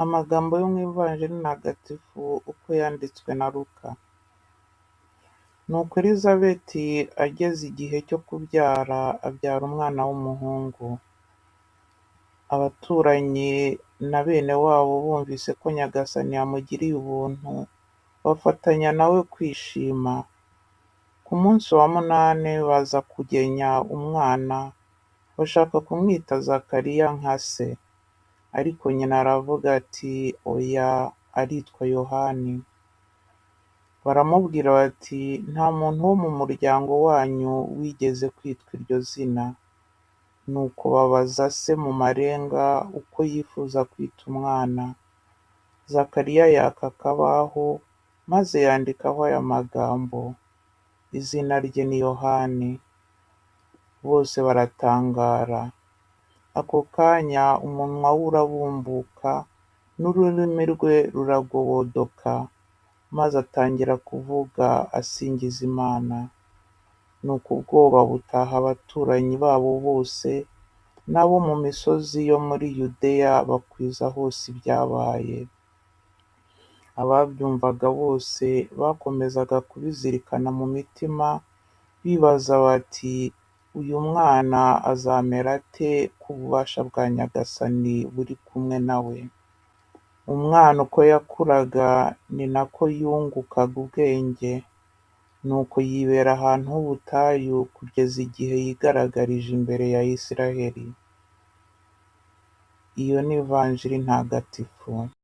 Amagambo yo mu Ivanjiri Ntagatifu uko yanditswe na Luka. Nuko Elizabeti ageze igihe cyo kubyara, abyara umwana w'umuhungu. Abaturanyi na bene wabo bumvise ko Nyagasani yamugiriye ubuntu, bafatanya na we kwishima. Ku munsi wa munani baza kugenya umwana, bashaka kumwita Zakariya nka se. Ariko nyina aravuga ati oya, aritwa Yohani. Baramubwira bati nta muntu wo mu muryango wanyu wigeze kwitwa iryo zina. Nuko babaza se mu marenga uko yifuza kwita umwana. Zakariya yaka akabaho, maze yandikaho aya magambo: izina rye ni Yohani. Bose baratangara. Ako kanya umunwa we urabumbuka, n'ururimi rwe ruragobodoka, maze atangira kuvuga asingiza Imana. Nuko ubwoba butaha abaturanyi babo bose, n'abo mu misozi yo muri Yudeya bakwiza hose ibyabaye. Ababyumvaga bose bakomezaga kubizirikana mu mitima, bibaza bati uyu mwana azamera ate ko ububasha bwa Nyagasani buri kumwe na we? Umwana uko yakuraga ni nako yungukaga ubwenge, nuko yibera ahantu h'ubutayu kugeza igihe yigaragarije imbere ya Isiraheli. Iyo ni Ivanjiri Ntagatifu.